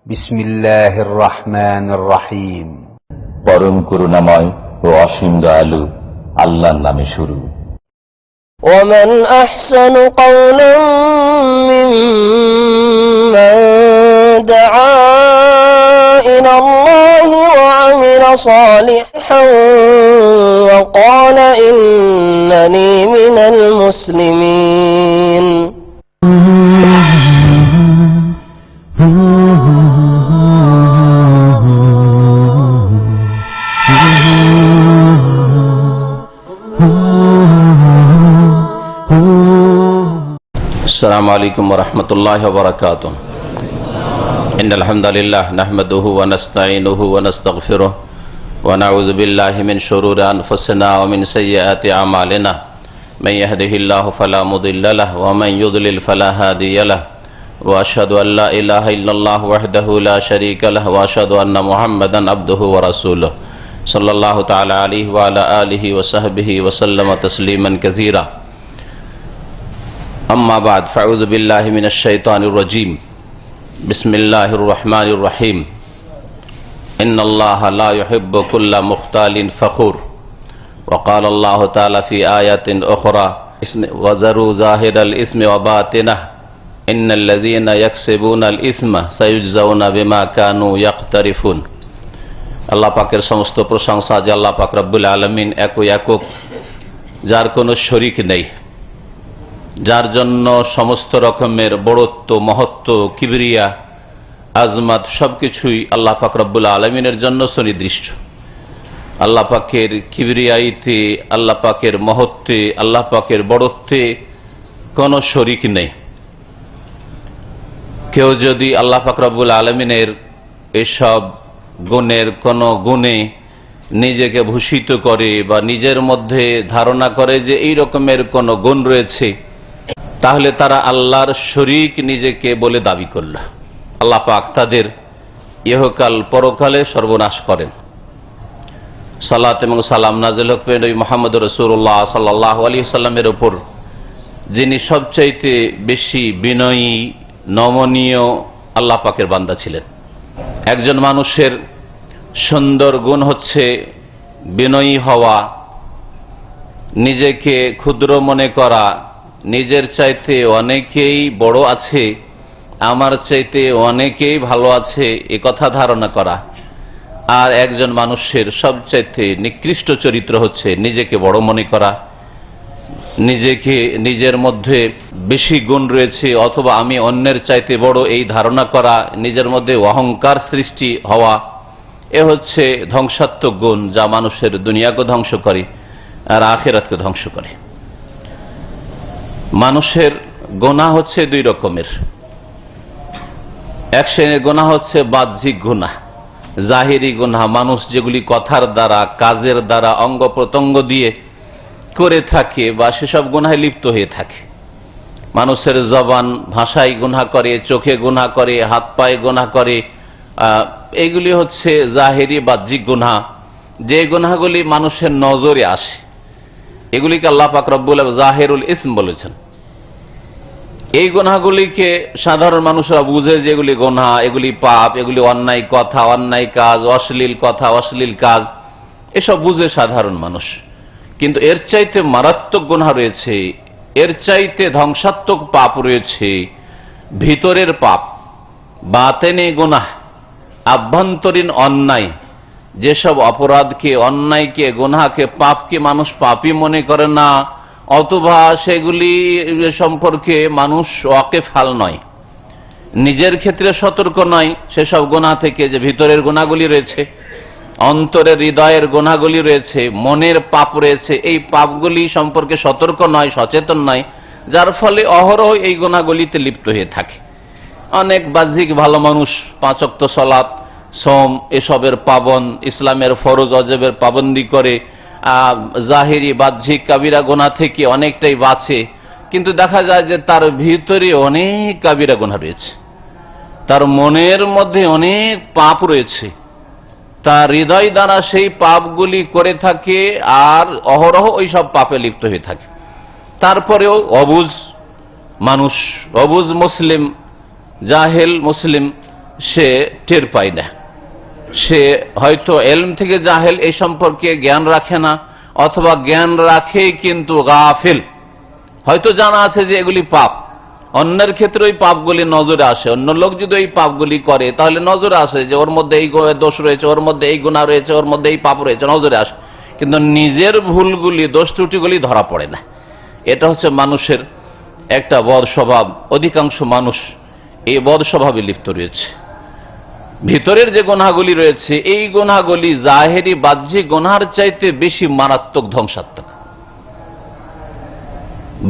বিসমিল্লাহির রহমানির রহিম। পরম করুণাময় ও অসীম দয়ালু আল্লাহর নামে শুরু। ومن أحسن قولا ممن دعا إلى الله وعمل صالحا وقال إنني من المسلمين السلام عليكم ورحمة الله وبركاته. إن الحمد لله نحمده ونستعينه ونستغفره ونعوذ بالله من شرور أنفسنا ومن سيئات أعمالنا. من يهده الله فلا مضل له ومن يضلل فلا هادي له وأشهد أن لا إله إلا الله وحده لا شريك له وأشهد أن محمدا عبده ورسوله صلى الله تعالى عليه وعلى آله وصحبه وسلم تسليما كثيرا. أما بعد فأعوذ بالله من الشيطان الرجيم. بسم الله الرحمن الرحيم. إن الله لا يحب كل مختال فخور. وقال الله تعالى في آيات أخرى وذروا ظاهر الإثم وباطنه إن الذين يكسبون الإثم سيجزون بما كانوا يقترفون. আল্লাহ পাকের সমস্ত প্রশংসা যে আল্লাহ পাক রব্বুল আলামিন একক, যার কোনো শরীক নেই, যার জন্য সমস্ত রকমের বড়ত্ব, মহত্ব, কিবরিয়া, আজমাত সবকিছুই আল্লাহ পাক রব্বুল আলামিনের জন্য সুনির্দিষ্ট। আল্লাহ পাকের কিবরিয়াইতে, আল্লাহ পাকের মহত্বে, আল্লাহ পাকের বড়ত্বে কোনো শরীক নেই। কেউ যদি আল্লাহ পাক রব্বুল আলামিনের এসব গুণের কোনো গুণে নিজেকে ভূষিত করে বা নিজের মধ্যে ধারণা করে যে এই রকমের কোনো গুণ রয়েছে, তাহলে তারা আল্লাহর শরীক নিজেকে বলে দাবি করল। আল্লাহ পাক তাদের ইহকাল পরকালে সর্বনাশ করেন। সালাত এবং সালাম নাযিল হোক নবী মুহাম্মদ রাসূলুল্লাহ সাল্লাল্লাহু আলাইহি ওয়াসাল্লামের উপর, যিনি সবচাইতে বেশি বিনয়ী, নমনীয় আল্লাহ পাকের বান্দা ছিলেন। একজন মানুষের সুন্দর গুণ হচ্ছে বিনয়ী হওয়া, নিজেকে ক্ষুদ্র মনে করা, নিজের চাইতে অনেকেই বড় আছে, আমার চাইতে অনেকেই ভালো আছে, এ কথা ধারণা করা। আর একজন মানুষের সবচাইতে নিকৃষ্ট চরিত্র হচ্ছে নিজেকে বড় মনে করা, নিজেকে নিজের মধ্যে বেশি গুণ রয়েছে অথবা আমি অন্যের চাইতে বড় এই ধারণা করা, নিজের মধ্যে অহংকার সৃষ্টি হওয়া। এ হচ্ছে ধ্বংসাত্মক গুণ, যা মানুষের দুনিয়াকে ধ্বংস করে আর আখিরাতকে ধ্বংস করে। মানুষের গুনাহ হচ্ছে দুই রকমের। এক শ্রেণীর গুনাহ হচ্ছে বাহ্যিক গুনাহ, জাহিরি গুনাহ, মানুষ যেগুলি কথার দ্বারা, কাজের দ্বারা, অঙ্গ প্রত্যঙ্গ দিয়ে করে থাকে বা সেসব গুনাহে লিপ্ত হয়ে থাকে। মানুষের জবান ভাষায় গুনাহ করে, চোখে গুনাহ করে, হাত পায়ে গুনাহ করে, এইগুলি হচ্ছে জাহিরি বাহ্যিক গুনাহ, যে গুনাহগুলি মানুষের নজরে আসে। এগুলিকে আল্লাহ পাক রব্বুল জাহিরুল ইসম বলেছেন। এই গুনাহগুলিকে সাধারণ মানুষরা বুঝে যে এগুলি গুনাহ, এগুলি পাপ, এগুলি অন্যায় কথা, অন্যায় কাজ, অশ্লীল কথা, অশ্লীল কাজ, এসব বুঝে সাধারণ মানুষ। কিন্তু এর চাইতে মারাত্মক গুনাহ রয়েছে, এর চাইতে ধ্বংসাত্মক পাপ রয়েছে ভিতরের পাপ, বাতেনে গুনাহ, আভ্যন্তরীণ অন্যায়। যেসব অপরাধকে, অন্যায়কে, গুনাহকে, পাপকে মানুষ পাপই মনে করে না, অথবা সেগুলি সম্পর্কে মানুষ ওয়াকিফাল নয়, নিজের ক্ষেত্রে সতর্ক নয়, সেসব গুনাহ থেকে যে ভিতরের গুনাহগুলি রয়েছে, অন্তরের হৃদয়ের গুনাহগুলি রয়েছে, মনের পাপ রয়েছে, এই পাপগুলি সম্পর্কে সতর্ক নয়, সচেতন নয়, যার ফলে অহরহ এই গুনাহগুলিতে লিপ্ত হয়ে থাকে। অনেক বাহ্যিক ভালো মানুষ, 5 ওয়াক্ত সালাত, সোম, এসবের পাবন, ইসলামের ফরজ অজেবের পাবন্দি করে, জাহিরি বাহ্যিক কাবিরা গুনাহ থেকে অনেকটাই বাঁচে, কিন্তু দেখা যায় যে তার ভিতরে অনেক কাবিরা গুনাহ রয়েছে, তার মনের মধ্যে অনেক পাপ রয়েছে, তার হৃদয় দ্বারা সেই পাপগুলি করে থাকে আর অহরহ ওই সব পাপে লিপ্ত হয়ে থাকে। তারপরেও অবুঝ মানুষ, অবুঝ মুসলিম, জাহেল মুসলিম, সে টের পায় না, সে হয়তো এলম থেকে জাহেল, এই সম্পর্কে জ্ঞান রাখে না, অথবা জ্ঞান রাখে কিন্তু গাফিল, হয়তো জানা আছে যে এগুলি পাপ, অন্যের ক্ষেত্রে ওই পাপগুলি নজরে আসে, অন্য লোক যদি ওই পাপগুলি করে তাহলে নজরে আসে যে ওর মধ্যে এই দোষ রয়েছে, ওর মধ্যে এই গুনাহ রয়েছে, ওর মধ্যে এই পাপ রয়েছে, নজরে আসে, কিন্তু নিজের ভুলগুলি, দোষ ত্রুটিগুলি ধরা পড়ে না। এটা হচ্ছে মানুষের একটা বদ স্বভাব। অধিকাংশ মানুষ এই বদ স্বভাবে লিপ্ত রয়েছে। ভিতরের যে গুনাহগুলি রয়েছে, এই গুনাহগুলি জাহেরি বাহ্যিক গুনাহের চাইতে বেশি মারাত্মক, ধ্বংসাত্মক।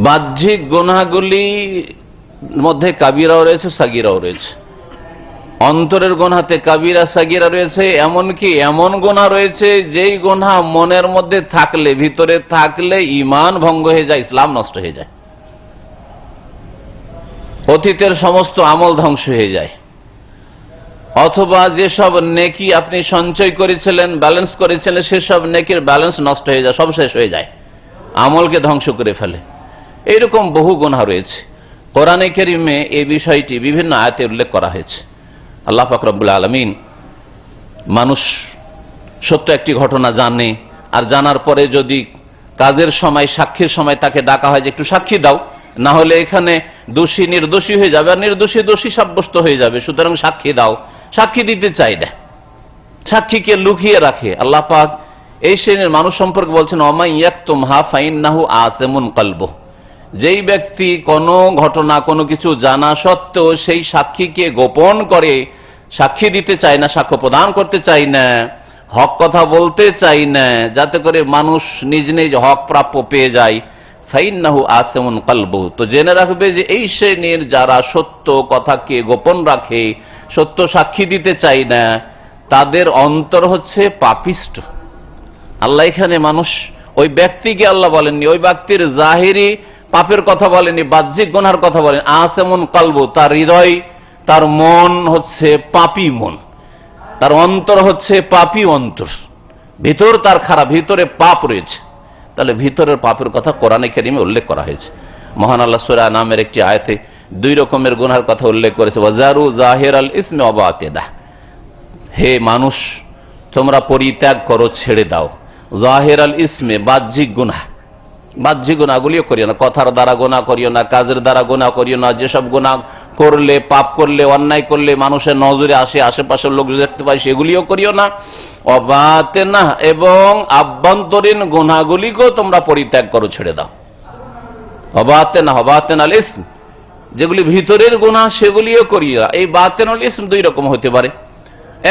বাহ্যিক গুনাহগুলি মধ্যে কাবিরাও রয়েছে, সাগিরাও রয়েছে। অন্তরের গুনাহতে কাবিরা সাগিরা রয়েছে, এমনকি এমন গুনাহ রয়েছে যেই গুনাহ মনের মধ্যে থাকলে, ভিতরে থাকলে ঈমান ভঙ্গ হয়ে যায়, ইসলাম নষ্ট হয়ে যায়, অতীতের সমস্ত আমল ধ্বংস হয়ে যায়, অথবা যেসব নেকি আপনি সঞ্চয় করেছিলেন, ব্যালেন্স করেছিলেন, সেসব নেকির ব্যালেন্স নষ্ট হয়ে যায়, সব শেষ হয়ে যায়, আমলকে ধ্বংস করে ফেলে। এইরকম বহু গুনাহ রয়েছে। কোরআনে কারীমে এই বিষয়টি বিভিন্ন আয়াতে উল্লেখ করা হয়েছে। আল্লাহ পাক রব্বুল আলামিন, মানুষ সত্য একটি ঘটনা জানে, আর জানার পরে যদি কাজের সময়, সাক্ষীর সময় তাকে ডাকা হয় যে একটু সাক্ষী দাও, না হলে এখানে দোষী নির্দোষী হয়ে যাবে, আর নির্দোষী দোষী সাব্যস্ত হয়ে যাবে, সুতরাং সাক্ষী দাও, সাক্ষী দিতে চাই না, সাক্ষীকে লুকিয়ে রাখে। আল্লাহ পাক এই শ্রেণীর মানুষ সম্পর্কে বলছেন, ওমা ইয়াকতুমহা ফাইন্নাহু আসিমুন কলবুহু, যেই ব্যক্তি কোনো ঘটনা, কোনো কিছু জানা সত্ত্বেও সেই সাক্ষীকে গোপন করে, সাক্ষী দিতে চায় না, সাক্ষ্য প্রদান করতে চায় না, হক কথা বলতে চায় না, যাতে করে মানুষ নিজ নিজ হক প্রাপ্য পেয়ে যায়, ফাইন্নাহু আসিমুন কলবুহু, তো জেনে রাখবে যে এই শ্রেণীর যারা সত্য কথাকে গোপন রাখে, সত্য সাক্ষী দিতে চায় না, তাদের অন্তর হচ্ছে পাপিষ্ট। আল্লাহ এখানে মানুষ, ওই ব্যক্তিকে আল্লাহ বলেননি, ওই ব্যক্তির জাহিরি পাপের কথা বলেনি, বাহ্যিক গুনার কথা বলেন। আসিমুন কলবু, তার হৃদয়, তার মন হচ্ছে পাপী মন, তার অন্তর হচ্ছে পাপী অন্তর, ভিতর তার খারাপ, ভিতরে পাপ রয়েছে। তাহলে ভিতরের পাপের কথা কোরআনে কারীমে উল্লেখ করা হয়েছে। মহান আল্লাহ সূরা নামের একটি আয়াতে দুই রকমের গুনার কথা উল্লেখ করেছে, ওয়াজারু জাহিরাল ইসমি ওয়া বাতিনাহ, হে মানুষ তোমরা পরিত্যাগ করো, ছেড়ে দাও, জাহিরাল ইসমে, বাহ্যিক গুনাহ, বাহ্যিক গুনাহগুলিও করিও না, কথার দ্বারা গুনাহ করিও না, কাজের দ্বারা গুনাহ করিও না, যেসব গুনাহ করলে, পাপ করলে, অন্যায় করলে মানুষের নজরে আসে, আশেপাশের লোক দেখতে পায়, সেগুলিও করিও না। অবাতেনাহ, এবং আভ্যন্তরীণ গুনাহগুলিকেও তোমরা পরিত্যাগ করো, ছেড়ে দাও। অবাতেনাহ, বাতেনাল ইসম, যেগুলি ভিতরের গুনাহ সেগুলিও করিও না। এই বাতেনুল ইসম দুই রকম হতে পারে।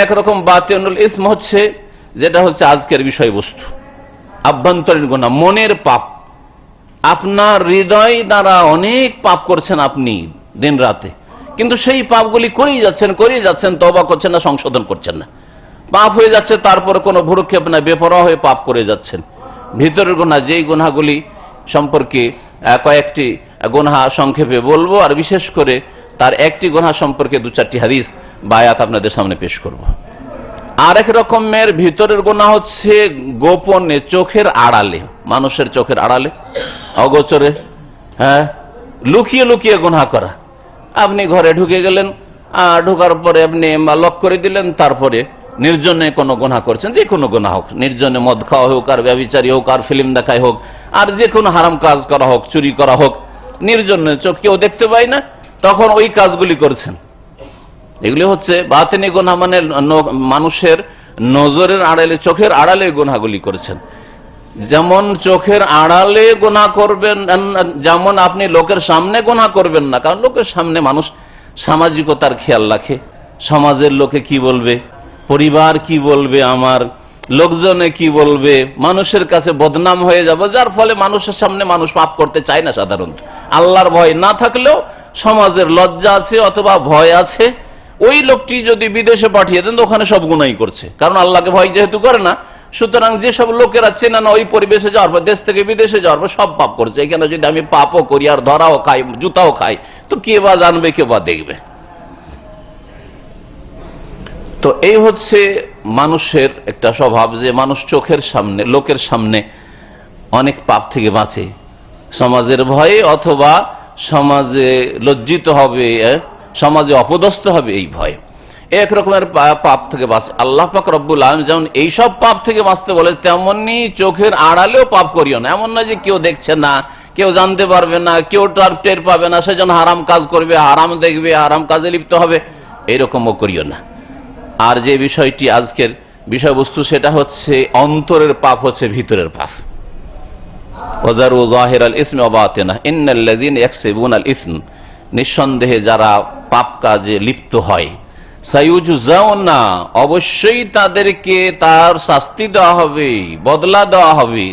একরকম বাতেনুল ইসম হচ্ছে, যেটা হচ্ছে আজকের বিষয়বস্তু, আভ্যন্তরীণ গুনাহ, মনের পাপ, আপনার হৃদয় দ্বারা অনেক পাপ করছেন আপনি দিন রাতে, কিন্তু সেই পাপগুলি করেই যাচ্ছেন, তওবা করছেন না, সংশোধন করছেন না, পাপ হয়ে যাচ্ছে, তারপরে কোনো ভ্রুক্ষেপ না, বেপরোয়া হয়ে পাপ করে যাচ্ছেন। ভিতরের গুনাহ, যেই গুনাহগুলি সম্পর্কে কয়েকটি গুনাহ সংক্ষেপে বলবো, আর বিশেষ করে তার একটি গুনাহ সম্পর্কে দু চারটি হাদিস বা আয়াত আপনাদের সামনে পেশ করব। আর এক রকমের ভিতরের গুনাহ হচ্ছে গোপনে, চোখের আড়ালে, মানুষের চোখের আড়ালে, অগোচরে, লুকিয়ে লুকিয়ে গুনাহ করা। আপনি ঘরে ঢুকে গেলেন, ঢোকার পরে আপনি লক করে দিলেন, তারপরে নির্জনে কোনো গুনাহ করছেন, যে কোনো গুনাহ হোক, নির্জনে মদ খাওয়া হোক, আর ব্যভিচারী হোক, আর ফিল্ম দেখাই হোক, আর যে কোনো হারাম কাজ করা হোক, চুরি করা হোক, নির্জনে, চোখ কেউ দেখতে পায় না, তখন ওই কাজগুলি করছেন। এগুলি হচ্ছে বাতিনি গুনাহ, মানে মানুষের নজরের আড়ালে, চোখের আড়ালে গুনাহগুলি করেছেন। যেমন চোখের আড়ালে গুনাহ করবেন, যেমন আপনি লোকের সামনে গুনাহ করবেন না, কারণ লোকের সামনে মানুষ সামাজিকতার খেয়াল রাখে, সমাজের লোকে কি বলবে, পরিবার কি বলবে, আমার লোকজনে কি বলবে, মানুষের কাছে বদনাম হয়ে যাবে, যার ফলে মানুষের সামনে মানুষ পাপ করতে চায় না সাধারণত। আল্লাহর ভয় না থাকলেও সমাজের লজ্জা আছে অথবা ভয় আছে। ওই লোকটি যদি বিদেশে পাঠিয়ে দেন, ওখানে সব গুনাহই করছে, কারণ আল্লাহকে ভয় যেহেতু করে না, সুতরাং যেসব লোকেরা চেনে না, ওই পরিবেশে যাওয়ার পর, দেশ থেকে বিদেশে যাওয়ার পর সব পাপ করছে। এখানে যদি আমি পাপও করি, আর ধরাও খাই, জুতাও খাই, তো কে বা জানবে, কে বা দেখবে। তো এই হচ্ছে মানুষের একটা স্বভাব, যে মানুষ চোখের সামনে, লোকের সামনে অনেক পাপ থেকে বাঁচে, সমাজের ভয়ে, অথবা সমাজে লজ্জিত হবে, সমাজে অপদস্থ হবে এই ভয়ে। এক রকমের পাপ থেকে বাঁচ। আল্লাহ পাক রব্বুল আলামিন যেমন এইসব পাপ থেকে বাঁচতে বলে, তেমনি চোখের আড়ালেও পাপ করিও না। এমন না যে কেউ দেখছে না, কেউ জানতে পারবে না, কেউ টের পাবে না, সেজন্য হারাম কাজ করবে, হারাম দেখবে, হারাম কাজে লিপ্ত হবে, এইরকমও করিও না। আর যে বিষয়টি আজকের বিষয়বস্তু, সেটা হচ্ছে অন্তরের পাপ হচ্ছে ভিতরের পাপ। ওয়াজারু যাহিরাল ইসমি ওয়া বাতিনাহু ইন্নাল্লাযীনা ইয়াকসিবুনাল ইসম, নিঃসন্দেহে যারা পাপ কাজে লিপ্ত হয়, সায়ুজজাউনা, অবশ্যই তাদেরকে তার শাস্তি দেওয়া হবে, বদলা দেওয়া হবে,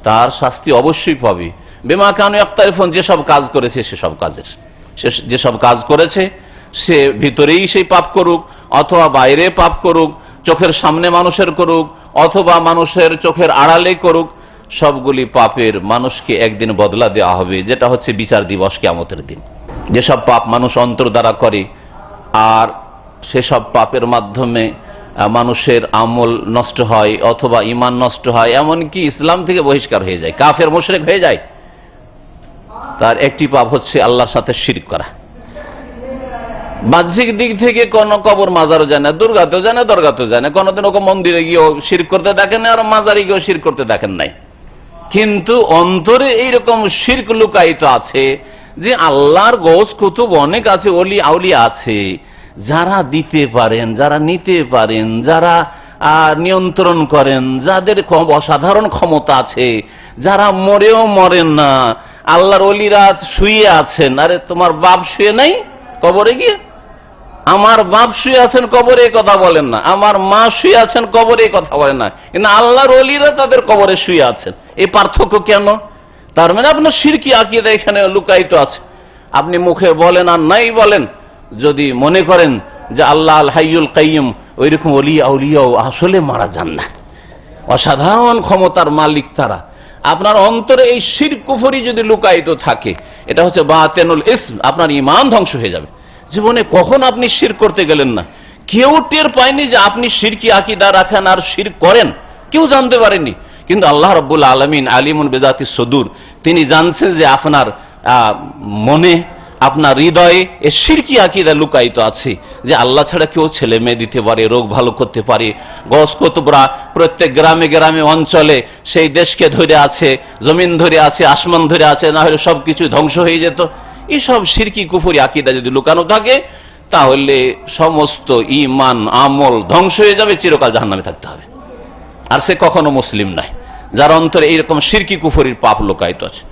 তার শাস্তি অবশ্যই পাবে। বিমা কানু ইয়াক্তারিফুন, যেসব কাজ করেছে সেসব কাজের, যেসব কাজ করেছে সে ভিতরেই সেই পাপ করুক অথবা বাইরে পাপ করুক, চোখের সামনে মানুষের করুক অথবা মানুষের চোখের আড়ালে করুক, সবগুলি পাপের মানুষকে একদিন বদলা দেওয়া হবে, যেটা হচ্ছে বিচার দিবস, কিয়ামতের দিন। যেসব পাপ মানুষ অন্তর দ্বারা করে আর সেসব পাপের মাধ্যমে মানুষের আমল নষ্ট হয় অথবা ঈমান নষ্ট হয়, এমনকি ইসলাম থেকে বহিষ্কার হয়ে যায়, কাফের মুশরিক হয়ে যায়, তার একটি পাপ হচ্ছে আল্লাহর সাথে শিরক করা। বাহ্যিক দিক থেকে কোন কবর মাজারও যায় না, দুর্গাতেও যায় না, দরগাতেও যায় না, কোনদিন ওকে মন্দিরে গিয়েও শিরক করতে দেখেন না, আর মাজারে গিয়েও শিরক করতে দেখেন নাই। কিন্তু অন্তরে এইরকম শিরক লুকায়িত আছে যে আল্লাহর গৌস কুতুব অনেক আছে, ওলি আউলিয়া আছে, যারা দিতে পারেন, যারা নিতে পারেন, যারা নিয়ন্ত্রণ করেন, যাদের অসাধারণ ক্ষমতা আছে, যারা মরেও মরেন না। আল্লাহর ওলিরা শুয়ে আছেন, আরে তোমার বাপ শুয়ে নাই কবরে গিয়ে? আমার বাপ শুয়ে আছেন কবরে, কথা বলেন না। আমার মা শুয়ে আছেন কবরে, কথা বলেন না। কিন্তু আল্লাহর ওলিরা তাদের কবরে শুয়ে আছেন। এই পার্থক্য কেন? তার মানে আপনার শিরকি আকীদা এখানে লুকায়িত আছে। আপনি মুখে বলেন আর নাই বলেন, যদি মনে করেন যে আল্লাহ আল হাইয়ুল কাইয়ুম, ওইরকম ওলি আউলিয়াও আসলে মারা যান না, অসাধারণ ক্ষমতার মালিক তারা। আপনার অন্তরে এই শিরক কুফরি যদি লুকায়িত থাকে, এটা হচ্ছে বাতিনুল ইসম, আপনার ঈমান ধ্বংস হয়ে যাবে। জীবনে কখন আপনি শিরক করতে গেলেন না, কেউ টের পায়নি যে আপনি শিরকি আকীদা রাখেন আর শিরক করেন, কেউ জানতে পারেনি। কিন্তু আল্লাহ রাব্বুল আলামিন আলিমুন বিযাতিস সুদূর, তিনি জানছেন যে আপনার মনে, আপনার হৃদয়ে এ শিরকি আকীদা লুকায়িত আছে, যে আল্লাহ ছাড়া কেউ ছেলে মেয়ে দিতে পারে, রোগ ভালো করতে পারে, গস কুতুবরা প্রত্যেক গ্রামে গ্রামে অঞ্চলে সেই দেশকে ধরে আছে, জমিন ধরে আছে, আসমান ধরে আছে, না হলে সবকিছু ধ্বংস হয়ে যেত। এইসব শিরকি কুফরি আকীদা যদি লুকানো থাকে, তাহলে সমস্ত ঈমান আমল ধ্বংস হয়ে যাবে, চিরকাল জাহান্নামে থাকতে হবে। আর সে কখনো মুসলিম নয়, যার অন্তরে এইরকম শিরকি কুফরির পাপ লুকায়িত আছে।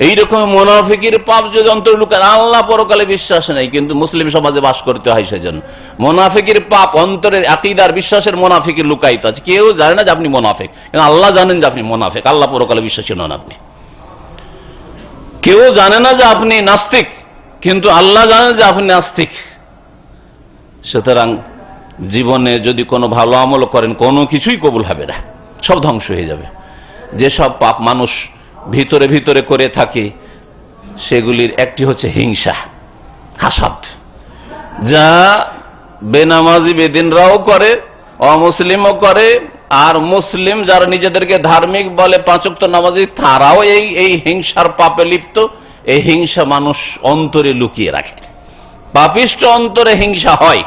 এইরকম মুনাফিকের পাপ যদি অন্তরে লুকায়, আল্লাহ পরকালে বিশ্বাস নেই, কিন্তু মুসলিম সমাজে বাস করতে হয়, সেজন্য মুনাফিকের পাপ অন্তরের আকীদার বিশ্বাসের মুনাফিকের লুকায়িত আছে। কেউ জানে না যে আপনি মুনাফিক, কিন্তু আল্লাহ জানেন যে আপনি মুনাফিক, আল্লাহ পরকালে বিশ্বাসী নন আপনি। কেউ জানে না যে আপনি নাস্তিক, কিন্তু আল্লাহ জানেন যে আপনি নাস্তিক। সুতরাং জীবনে যদি কোনো ভালো আমল করেন, কোনো কিছুই কবুল হবে না, সব ধ্বংস হয়ে যাবে। যেসব পাপ মানুষ ভিতরে ভিতরে করে থাকে, সেগুলির একটি হচ্ছে হিংসা, হাসাদ, যা বেনামাজি বেদিনরাও করে, অমুসলিমও করে, আর মুসলিম যারা নিজেদেরকে ধার্মিক বলে, পাঁচ ওয়াক্ত নামাজি, তারাও এই হিংসার পাপে লিপ্ত। এই হিংসা মানুষ অন্তরে লুকিয়ে রাখে। পাপিষ্ঠ অন্তরে হিংসা হয়।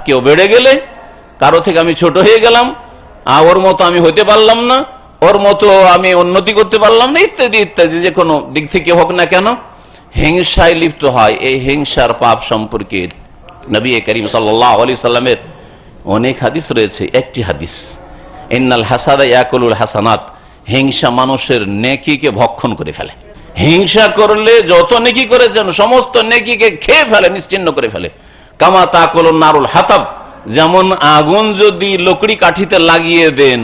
কেউ বেড়ে গেলে, কারো থেকে আমি ছোট হয়ে গেলাম, ওর মতো আমি হইতে পারলাম না, ওর মতো আমি উন্নতি করতে পারলাম না, ইত্যাদি ইত্যাদি, যে কোনো দিক থেকে হোক না কেন হিংসায় লিপ্ত হয়। এই হিংসার পাপ সম্পর্কে নবী করিম সাল্লাল্লাহু আলাইহি সাল্লামের অনেক হাদিস রয়েছে। একটি হাদিস, ইন্নাল হাসাদা ইয়াকুলুল হাসানাত, হিংসা মানুষের নেকিকে ভক্ষণ করে ফেলে। হিংসা করলে যত নেকি করেছেন সমস্ত নেকিকে খেয়ে ফেলে, নিশ্চিহ্ন করে ফেলে। কামা তাকুলুন নারুল হাতাব, যেমন আগুন যদি লকড়ি কাঠিতে লাগিয়ে দেন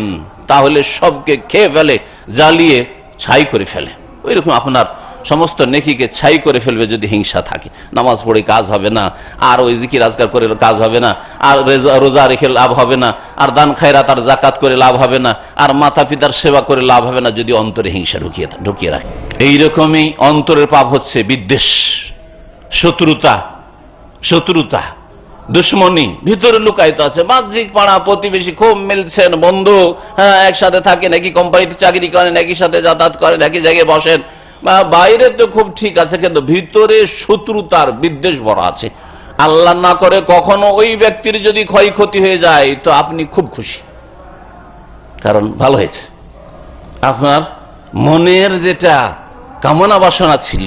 তাহলে সবকে খেয়ে ফেলে, জ্বালিয়ে ছাই করে ফেলে, ওইরকম আপনার সমস্ত নেকিকে ছাই করে ফেলবে যদি হিংসা থাকে। নামাজ পড়ে কাজ হবে না, আর ওই জিকির আজকার করে কাজ হবে না, আর রোজা রেখে লাভ হবে না, আর দান খায়রাত আর যাকাত করে লাভ হবে না, আর মাতা পিতার সেবা করে লাভ হবে না, যদি অন্তরে হিংসা ঢুকিয়ে রাখে। এইরকমই অন্তরের পাপ হচ্ছে বিদ্বেষ, শত্রুতা, দুশ্মনী ভিতরে লুকায়িত আছে। বাহ্যিক পাড়া প্রতিবেশী খুব মিলছেন, বন্ধু, হ্যাঁ একসাথে থাকেন, একই কোম্পানিতে চাকরি করেন, একই সাথে যাতায়াত করেন, একই জায়গায় বসেন, বাইরে তো খুব ঠিক আছে, কিন্তু ভিতরে শত্রুতার বিদ্বেষ ভরা আছে। আল্লাহ না করে কখনো ওই ব্যক্তির যদি ক্ষয়ক্ষতি হয়ে যায় তো আপনি খুব খুশি, কারণ ভালো হয়েছে। আপনার মনের যেটা কামনা বাসনা ছিল,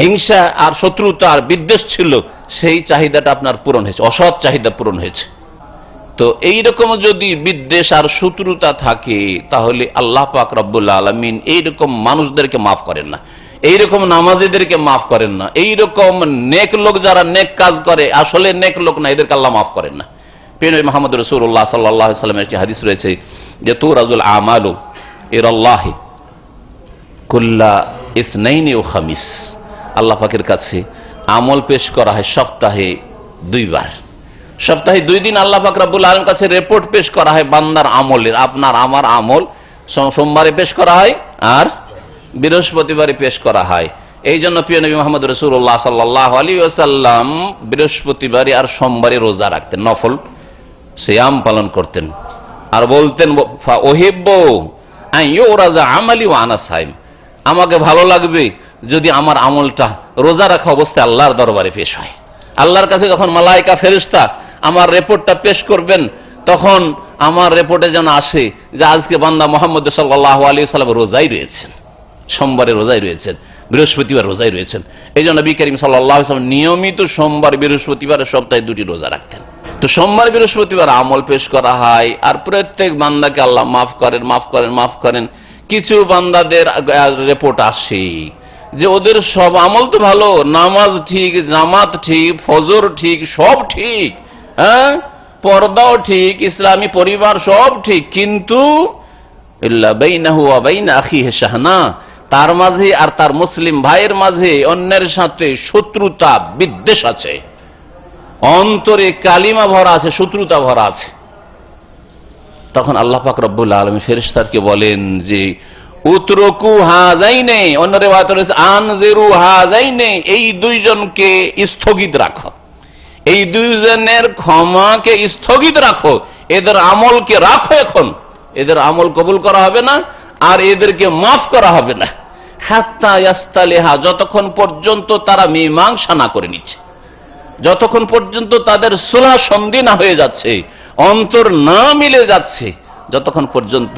হিংসা আর শত্রুতা আর বিদ্বেষ ছিল, সেই চাহিদাটা আপনার পূরণ হয়েছে, অসৎ চাহিদা পূরণ হয়েছে। তো এইরকম যদি বিদ্বেষ আর শত্রুতা থাকে তাহলে আল্লাহ পাক রব্বুল আলামিন এইরকম মানুষদেরকে মাফ করেন না, এইরকম নামাজীদেরকে মাফ করেন না, এইরকম নেক লোক যারা নেক কাজ করে আসলে নেক লোক না, এদেরকে আল্লাহ মাফ করেন না। প্রিয় নবী মুহাম্মদ রাসূলুল্লাহ সাল্লাল্লাহু আলাইহি ওয়াসাল্লামের একটি হাদিস রয়েছে যে তুরাজুল আমালু ইলাল্লাহি কুল্লা ইসনাইনি ওয়া খামিস, আল্লাহ পাকের কাছে আমল পেশ করা হয় সপ্তাহে 2 বার। সপ্তাহে 2 দিন আল্লাহ পাক রব্বুল আলামিনের কাছে রিপোর্ট পেশ করা হয় বান্দার আমলের। আপনার আমার আমল সোমবারে পেশ করা হয় আর বৃহস্পতিবারে পেশ করা হয়। এই জন্য প্রিয় নবী মুহাম্মদ রাসূলুল্লাহ সাল্লাল্লাহু আলাইহি ওয়াসাল্লাম বৃহস্পতিবারে আর সোমবারে রোজা রাখতেন, নফল সিয়াম পালন করতেন, আর বলতেন ওহিব্বু আন ইউরাজা আমালি ওয়া আনা সাইম, আমাকে ভালো লাগবে যদি আমার আমলটা রোজা রাখা অবস্থায় আল্লাহর দরবারে পেশ হয়। আল্লাহর কাছে যখন মালায়েকা ফেরেশতা আমার রিপোর্টটা পেশ করবেন তখন আমার রিপোর্টে যেন আসে যে আজকে বান্দা মুহাম্মদ সাল্লাল্লাহু আলাইহি ওয়াসাল্লাম রোজাই রয়েছেন, সোমবারে রোজাই রয়েছেন, বৃহস্পতিবার রোজাই রয়েছেন। এই জন্য নবী করিম সাল্লাল্লাহু আলাইহি ওয়াসাল্লাম নিয়মিত সোমবার বৃহস্পতিবার সপ্তাহে 2টি রোজা রাখতেন। তো সোমবার বৃহস্পতিবার আমল পেশ করা হয় আর প্রত্যেক বান্দাকে আল্লাহ মাফ করেন, মাফ করেন, মাফ করেন। কিছু বান্দাদের রিপোর্ট আসে যে ওদের সব আমল তো ভালো, নামাজ ঠিক, জামাত ঠিক, ফজর ঠিক, সব ঠিক, হ্যাঁ, পর্দাও ঠিক, ইসলামী পরিবার সব ঠিক, কিন্তু ইল্লা বাইনাহু ওয়া বাইনা আখিহি শাহনা, তার মাঝে আর তার মুসলিম ভাইয়ের মাঝে অন্যের সাথে শত্রুতা বিদ্বেষ আছে, অন্তরে কালিমা ভরা আছে, শত্রুতা ভরা আছে। তখন আল্লাহ পাক রব্বুল আলামিন ফেরেশতাকে বলেন যে উতরকু হাযাইনে, অন্য রিওয়ায়াতে রয়েছে আনজিরু হাযাইনে, এই 2 জনকে স্থগিত রাখো, এই 2 জনের ক্ষমাকে স্থগিত রাখো, এদের আমলকে রাখো, এখন এদের আমল কবুল করা হবে না আর এদেরকে মাফ করা হবে না, হাত্তা ইয়াস্তালিহা, যতক্ষণ পর্যন্ত তারা মীমাংসা না করে নিচ্ছে, যতক্ষণ পর্যন্ত তাদের সুলহ সন্ধি না হয়ে যাচ্ছে, অন্তর না মিলে যাচ্ছে, যতক্ষণ পর্যন্ত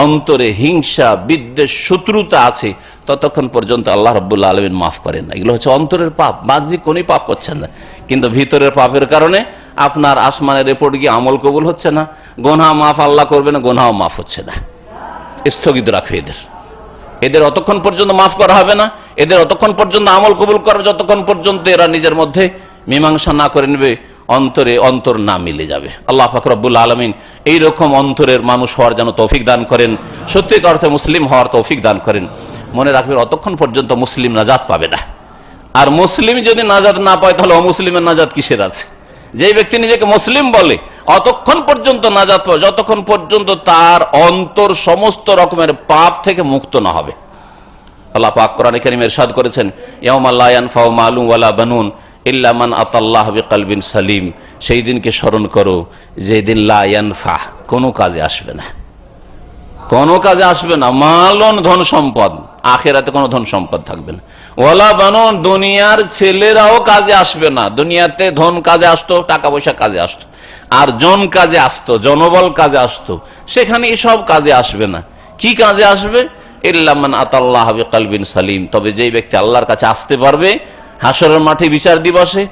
অন্তরে হিংসা বিদ্বেষ শত্রুতা আছে ততক্ষণ পর্যন্ত আল্লাহ রাব্বুল আলামিন মাফ করেন না। এগুলো হচ্ছে অন্তরের পাপ, বাহ্যিক কোনই পাপ করছেন না, কিন্তু ভিতরের পাপের কারণে আপনার আসমানের রিপোর্ট গিয়ে আমল কবুল হচ্ছে না, গুনাহ মাফ আল্লাহ করবে না, গুনাহ মাফ হচ্ছে না। স্থগিত রাখো এদের অতক্ষণ পর্যন্ত মাফ করা হবে না, এদের অতক্ষণ পর্যন্ত আমল কবুল করবে যতক্ষণ পর্যন্ত এরা নিজের মধ্যে মীমাংসা না করে নেবে, অন্তরে অন্তর না মিলে যাবে। আল্লাহ পাক রব্বুল আলামিন এইরকম অন্তরের মানুষ হওয়ার যেন তৌফিক দান করেন, সত্যিকার অর্থে মুসলিম হওয়ার তৌফিক দান করেন। মনে রাখবেন অতক্ষণ পর্যন্ত মুসলিম নাজাত পাবে না, আর মুসলিম যদি নাজাত না পায় তাহলে অমুসলিমের নাজাত কিসের আছে? যে ব্যক্তি নিজেকে মুসলিম বলে অতক্ষণ পর্যন্ত নাজাত পাবে যতক্ষণ পর্যন্ত তার অন্তর সমস্ত রকমের পাপ থেকে মুক্ত না হবে। আল্লাহ পাক কোরআনে কারীমে ইরশাদ করেছেন ইয়াউমা লা ইয়ানফাউ মালুন ওয়ালা বানুন ইল্লা মান আতাল্লাহ বিকলবিন সালিম, সেই দিনকে স্মরণ করো যেদিন লা ইয়ানফা, কোনো কাজে আসবে না, কোনো কাজে আসবে না, মালন ধন সম্পদ, আখিরাতে কোনো ধন সম্পদ থাকবে না, ওয়ালা বানুন দুনিয়ার ছেলেরাও কাজে আসবে না। দুনিয়াতে ধন কাজে আসতো, টাকা পয়সা কাজে আসতো, আর জন কাজে আসতো, জনবল কাজে আসতো, সেখানে এসব কাজে আসবে না। কি কাজে আসবে? ইল্লা মান আতাল্লাহ বিকলবিন সালিম, তবে যেই ব্যক্তি আল্লাহর কাছে আসতে পারবে হাসরের মাঠে বিচার দিবসে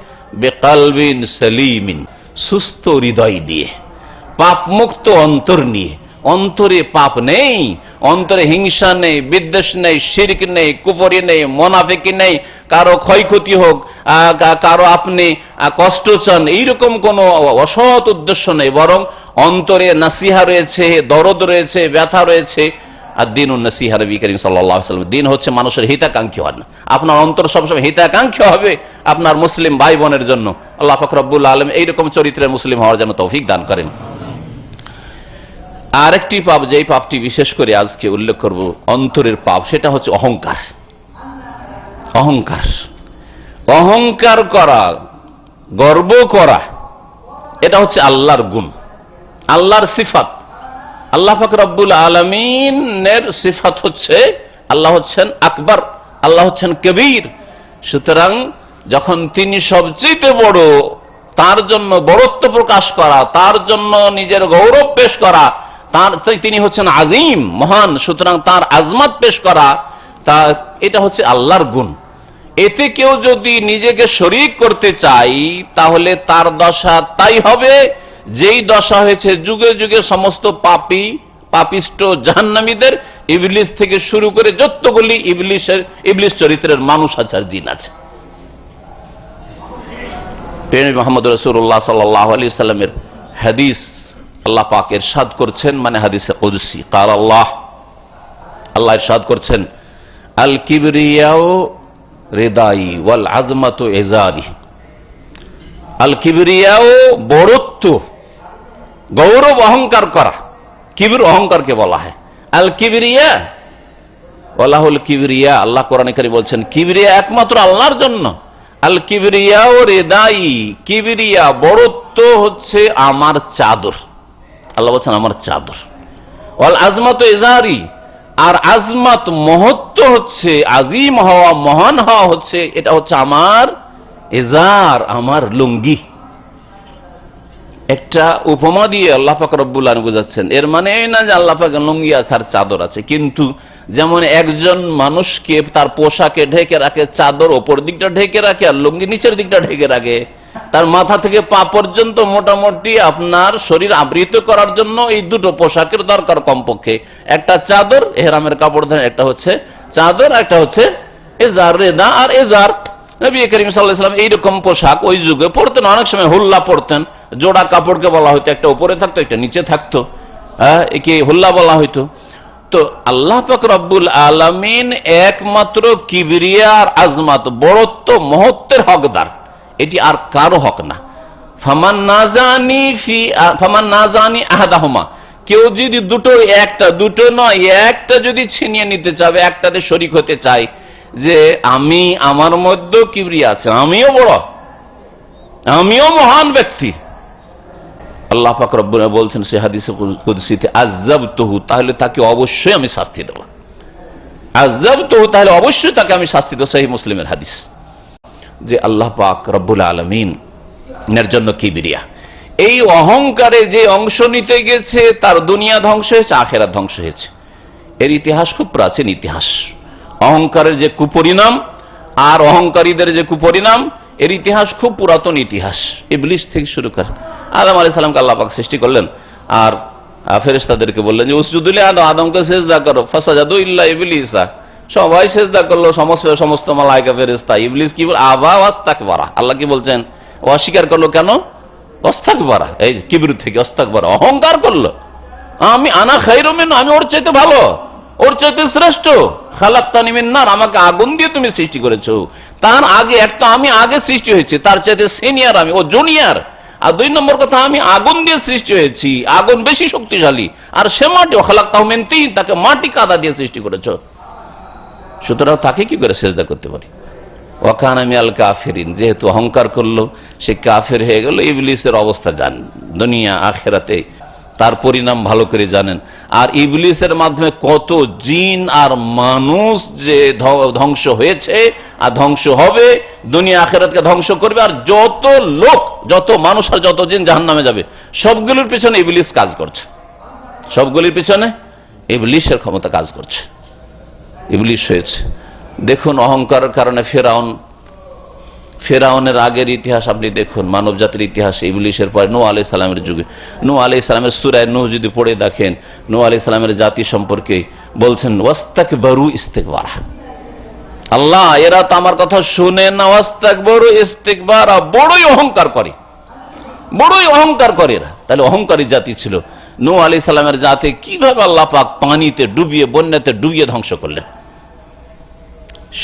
বিকলবিন সালিমিন, সুস্থ হৃদয় দিয়ে, পাপ মুক্ত অন্তর নিয়ে, অন্তরে পাপ নেই, অন্তরে হিংসা নেই, বিদ্বেষ নেই, শিরক নেই, কুফরি নেই, মুনাফিকি নেই, কারো ক্ষয়ক্ষতি হোক, কারো আপনি কষ্ট চান, এইরকম কোন অসৎ উদ্দেশ্য নেই, বরং অন্তরে নাসিহা রয়েছে, দরদ রয়েছে, ব্যথা রয়েছে। আর দিন নাসিহা, নবী করিম সাল্লাল্লাহু আলাইহি ওয়াসাল্লাম, দিন হচ্ছে মানুষের হিতাকাঙ্ক্ষী হন, আপনার অন্তর সবসময় হিতাকাঙ্ক্ষী হবে আপনার মুসলিম ভাই বোনের জন্য। আল্লাহ পাক রব্বুল আলামিন এইরকম চরিত্রের মুসলিম হওয়ার জন্য তৌফিক দান করেন। আরেকটি পাপ, যেই পাপটি বিশেষ করে আজকে উল্লেখ করব, অন্তরের পাপ, সেটা হচ্ছে অহংকার। অহংকার, অহংকার করা, গর্ব করা, এটা হচ্ছে আল্লাহর গুণ, আল্লাহর সিফাত। আল্লাহ পাক রব্বুল আলামিনের সিফাত হচ্ছে আল্লাহ হচ্ছেন আকবার, আল্লাহ হচ্ছেন কবির। সুতরাং যখন তিনি সবচেয়ে বড়, তার জন্য বড়ত্ব প্রকাশ করা, তার জন্য নিজের গৌরব পেশ করা, তিনি হচ্ছেন আজিম, মহান, সুতরাং তার আজমত পেশ করা, এটা হচ্ছে আল্লাহর গুণ। এতে কেউ যদি নিজেকে শরীক করতে চাই তাহলে তার দশা তাই হবে যেই দশা হয়েছে যুগে যুগে সমস্ত পাপিষ্ট জাহান্নামীদের, ইবলিস থেকে শুরু করে যতগুলি ইবলিস চরিত্রের মানুষ আছে আর জিন আছে। মুহাম্মদ রাসূলুল্লাহ সাল্লাল্লাহু আলাইহি সাল্লামের হাদিস আল্লাহ পাক ইরশাদ করছেন, মানে হাদিসে কুদসি, কাল আল্লাহ ইরশাদ করছেন, আল কিবরিয়াউ রিদাই ওয়াল আজমাতু ইজারি। আল কিবরিয়াউ বড়ত্ব, গৌরব, অহংকার করা, কিবির অহংকারকে বলা হয়। আল কিবরিয়া ওয়ালাহুল কিবরিয়া, আল্লাহ কোরআনে কারীমে বলছেন কিবরিয়া একমাত্র আল্লাহর জন্য। আল কিবরিয়া ও রিদাই, কিবরিয়া বড়ত্ব হচ্ছে আমার চাদর, আল্লাহ বলছেন আমার চাদর। ওয়াল আজমাত ইজারি, আর আজমাত মহত্ব হচ্ছে, আজিম হওয়া, মহান হওয়া হচ্ছে, এটা হচ্ছে আমার ইজার, আমার লুঙ্গি। একটা উপমা দিয়ে আল্লাহ পাক রব্বুল আলামিন বুঝাচ্ছেন, এর মানে না যে আল্লাহ পাকের লুঙ্গি আছে আর চাদর আছে, কিন্তু যেমন একজন মানুষকে তার পোশাকে ঢেকে রাখে, চাদর ওপর দিকটা ঢেকে রাখে আর লুঙ্গি নিচের দিকটা ঢেকে রাখে, তার মাথা থেকে পা পর্যন্ত মোটামুটি আপনার শরীর আবৃত করার জন্য এই দুটো পোশাকের দরকার কমপক্ষে। একটা চাদর, এহরামের কাপড় ধরে, একটা হচ্ছে চাদর, একটা হচ্ছে এজার, রেদা আর এজার। নবী করিম সাল্লাল্লাহু আলাইহি ওয়াসাল্লাম এইরকম পোশাক ওই যুগে পরতেন, অনেক সময় হুল্লা পরতেন, জোড়া কাপড়কে বলা হতো, একটা উপরে থাকতো একটা নিচে থাকতো, একে হুল্লা বলা হইতো। তো আল্লাহ পাক রব্বুল আলামিন একমাত্র কিবরিয়া আর আজমাত, বড়ত্ব, মহত্বের হকদার, এটি আর কারো হক না। ফামান নাজানি আহাদাহুমা, কেউ যদি দুটো নয় একটা যদি ছিনিয়ে নিতে চাবে, একটাতে শরীক হতে চায়, যে আমার মধ্যেও কিবরিয়া আছে, আমিও বড়, আমিও মহান ব্যক্তি, আল্লাহ পাক রব্বুল আলামিন বলছেন সে হাদিসে কুদসিতে, আযাবতুহু, তাহলে তাকে অবশ্যই আমি শাস্তি দেব। আযাবতুহু, তাহলে অবশ্যই তাকে আমি শাস্তি দেব। সহিহ মুসলিমের হাদিস, যে আল্লাহ পাক রব্বুল আলামিন এর জন্য কিবরিয়া, এই অহংকারে যে অংশ নিতে গেছে তার দুনিয়া ধ্বংস হয়েছে, আখিরাত ধ্বংস হয়েছে। এর ইতিহাস খুব প্রাচীন ইতিহাস। অহংকারের যে কুপরিণাম আর অহংকারীদের যে কুপরিণাম, এর ইতিহাস খুব পুরাতন ইতিহাস। ইবলিস থেকে শুরু করে আদম আলাইহিস সালামকে আল্লাহ পাক সৃষ্টি করলেন, আর ফেরেশতাদেরকে বললেন যে উসজুদু লিআদম, আদমকে সিজদা করো, ফাসাজাদু ইল্লা ইবলিসা, সবাই সিজদা করলো, সমস্ত মালায়েকা ফেরেশতা। ইবলিস কি বল, আবা ওয়াস্তাকবারা, আল্লাহ কি বলছেন, অস্বীকার করলো কেন, ওয়াস্তাকবারা, এই যে কিবর থেকে ওয়াস্তাকবারা, অহংকার করলো, আমি আনা খায়রুম মিনহু, আমি ওর চাইতে ভালো, ওর চাইতে শ্রেষ্ঠ। খালাকতানি মিন নার, আমাকে আগুন দিয়ে তুমি সৃষ্টি করেছো, তার আগে একটা আমি আগে সৃষ্টি হয়েছে, তার চাইতে সিনিয়র আমি, ও জুনিয়র। আর দুই নম্বর কথা, আমি আগুন দিয়ে সৃষ্টি হয়েছি, আগুন বেশি শক্তিশালী, আর সে মাটি, খালাকতাহু মিন তিন, তাকে মাটি কাদা দিয়ে সৃষ্টি করেছো, সুতরাং তাকে কি করে সেজদা করতে পারি। ওয়া কানা মিনাল কাফিরিন, যেহেতু অহংকার করলো সে কাফের হয়ে গেল। ইবলিসের অবস্থা জান, দুনিয়া আখিরাতে তার পরিণাম ভালো করে জানেন। আর ইবলিসের মাধ্যমে কত জিন আর মানুষ যে ধ্বংস হয়েছে আর ধ্বংস হবে, দুনিয়া আখিরাতকে ধ্বংস করবে। আর যত লোক, যত মানুষ আর যত জিন জাহান্নামে যাবে, সবগুলোর পিছনে ইবলিস কাজ করছে, সবগুলির পিছনে ইবলিসের ক্ষমতা কাজ করছে, ইবলিস হয়েছে। দেখুন অহংকারের কারণে ফেরাউনের আগের ইতিহাস আপনি দেখুন, মানব জাতির ইতিহাস, ইবলিসের পরে নূহ আলাইহিস সালামের যুগে, নূহ আলাইহিস সালামের সূরা নূহ যদি পড়ে দেখেন, নূহ আলাইহিস সালামের জাতি সম্পর্কে বলছেন ওয়াস্তাকবারু ইস্তিকবারা, আল্লাহ এরা তো আমার কথা শুনে না, ওয়াস্তাকবারু ইস্তিকবারা, বড়ই অহংকার করে, বড়ই অহংকার করে এরা। তাহলে অহংকারী জাতি ছিল নূহ আলাইহিস সালামের জাতি। কিভাবে আল্লাহ পাক পানিতে ডুবিয়ে, বন্যাতে ডুবিয়ে ধ্বংস করলেন।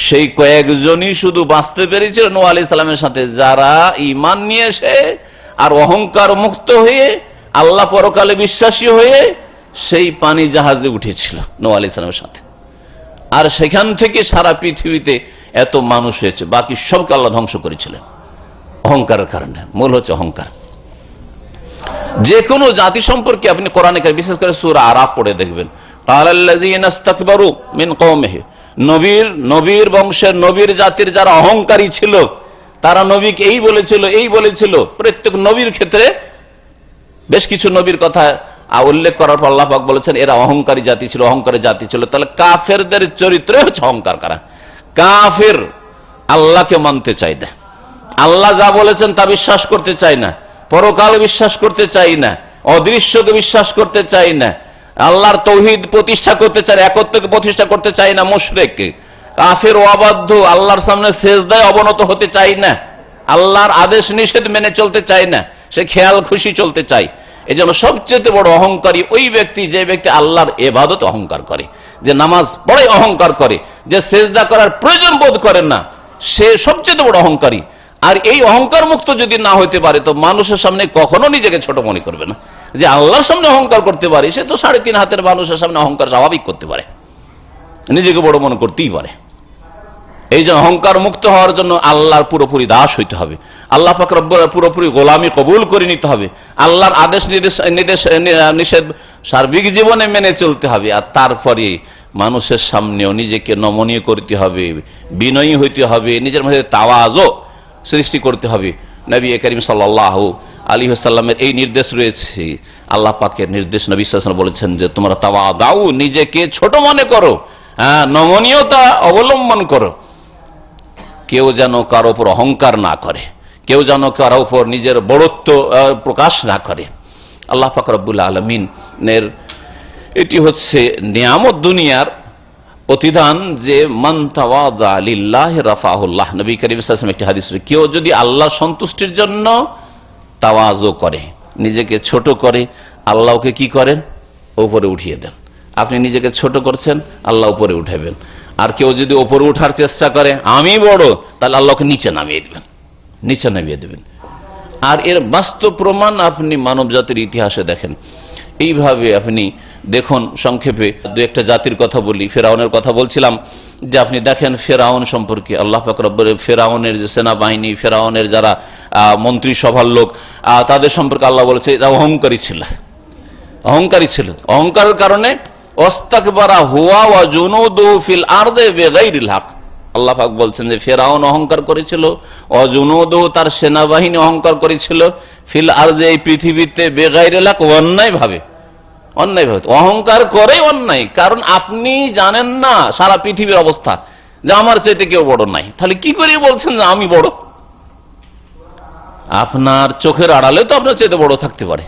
সেই কয়েকজনই শুধু বাঁচতে পেরেছিল নূহ আলাইহিস সালামের সাথে, যারা ঈমান নিয়ে এসে আর অহংকার মুক্ত হয়ে আল্লাহ পরকালে বিশ্বাসী হয়ে সেই পানি জাহাজে উঠেছিল নূহ আলাইহিস সালামের সাথে। আর সেখান থেকে সারা পৃথিবীতে এত মানুষ হয়েছে, বাকি সবকে আল্লাহ ধ্বংস করেছিলেন অহংকারের কারণে। মূল হচ্ছে অহংকার। যে কোনো জাতি সম্পর্কে আপনি কোরআনে কারীম, বিশেষ করে সূরা আরাফ পড়ে দেখবেন, কালাল্লাযীনা ইসতাকবারু মিন কওমিহি, নবীর বংশের, নবীর জাতির যারা অহংকারী ছিল, তারা নবীকে এই বলেছিল। প্রত্যেক নবীর ক্ষেত্রে বেশ কিছু নবীর কথা উল্লেখ করার পর আল্লাহ পাক বলেছেন এরা অহংকারী জাতি ছিল, অহংকারী জাতি ছিল। তাহলে কাফেরদের চরিত্র হচ্ছে অহংকার করা। কাফের আল্লাহকে মানতে চায় না, আল্লাহ যা বলেছেন তা বিশ্বাস করতে চায় না, পরকাল বিশ্বাস করতে চাই না, অদৃশ্যকে বিশ্বাস করতে চাই না, আল্লাহর তৌহিদ প্রতিষ্ঠা করতে চায়, একত্বকে প্রতিষ্ঠা করতে চায় না। মুশরিক কাফের ও অবাধ্য, আল্লাহর সামনে সেজদায় অবনত হতে চায় না, আল্লাহর আদেশ নিষেধ মেনে চলতে চায় না, সে খেয়াল খুশি চলতে চায়। এই জন্য সবচেয়ে বড় অহংকারী ওই ব্যক্তি যে ব্যক্তি আল্লাহর ইবাদত অহংকার করে, যে নামাজ পড়ে অহংকার করে, যে সেজদা করার প্রয়োজন বোধ করেন না, সে সবচেয়ে বড় অহংকারী। আর এই অহংকার মুক্ত যদি না হইতে পারে তো মানুষের সামনে কখনো নিজেকে ছোট মনে করবে না। যে আল্লাহর সামনে অহংকার করতে পারে সে তো 3.5 হাতের মানুষের সামনে অহংকার স্বাভাবিক করতে পারে, নিজেকে বড় মনে করতেই পারে। এই যে অহংকার মুক্ত হওয়ার জন্য আল্লাহর পুরোপুরি দাস হইতে হবে, আল্লাহ পাক রব্বুল পুরোপুরি গোলামি কবুল করে নিতে হবে, আল্লাহর আদেশ নিষেধ সার্বিক জীবনে মেনে চলতে হবে। আর তারপরে মানুষের সামনেও নিজেকে নমনীয় করতে হবে, বিনয়ী হইতে হবে, নিজের মধ্যে তাওয়াজু সৃষ্টি করতে হবে। নবী করিম সাল্লাল্লাহু আলাইহি ওয়াসাল্লামের এই নির্দেশ রয়েছে, আল্লাহ পাকের নির্দেশ। নবী সাল্লাল্লাহু আলাইহি ওয়াসাল্লাম বলেছেন যে তোমরা তাওয়াদাউ, নিজেকে ছোট মনে করো, নমনীয়তা অবলম্বন করো। কেউ যেন কারো উপর অহংকার না করে, কেউ যেন কারো উপর নিজের বড়ত্ব প্রকাশ না করে। আল্লাহ পাক রব্বুল আলামিনের এটি হচ্ছে নিয়ামত দুনিয়ার প্রতিদান যে মান তাওয়াযা লিল্লাহি রাফাহুল্লাহ। নবী করিম সাল্লাল্লাহু আলাইহি ওয়াসাল্লাম একটি হাদিস, কেউ যদি আল্লাহর সন্তুষ্টির জন্য তাওয়াজু করে, নিজেকে ছোট করে, আল্লাহকে কি করেন? উপরে উঠিয়ে দেন। আপনি নিজেকে ছোট করছেন, আল্লাহ উপরে উঠাবেন। আর কেউ যদি উপরে উঠার চেষ্টা করে আমি বড়, তাহলে আল্লাহকে নিচে নামিয়ে দেবেন। আর এর বাস্তব প্রমাণ আপনি মানব জাতির ইতিহাসে দেখেন। এইভাবে আপনি দেখুন, সংক্ষেপে দু একটা জাতির কথা বলি। ফেরাউনের কথা বলছিলাম যে আপনি দেখেন ফেরাউন সম্পর্কে আল্লাহ পাক রব্বুল ফেরাউনের যে সেনাবাহিনী, ফেরাউনের যারা মন্ত্রিসভার লোক, তাদের সম্পর্কে আল্লাহ বলেছে এরা অহংকারী ছিল। অহংকারের কারণে ওয়াস্তাকবারা হুয়া ওয়া জুনুদুহু ফিল আরদি বিগাইরিল হক। আল্লাহ পাক বলছেন যে ফেরাউন অহংকার করেছিল, ওয়া জুনুদুহু তার সেনাবাহিনী অহংকার করেছিল, ফিল আরদি এই পৃথিবীতে বিগাইরিল হক, অন্যায়ভাবে। অহংকার করে অন্যায়। কারণ আপনি জানেন না সারা পৃথিবীর অবস্থা, যে আমার চাইতে কেউ বড় নাই, তাহলে কি করে বলছেন যে আমি বড়? আপনার চোখের আড়ালে তো আপনার চাইতে বড় থাকতে পারে।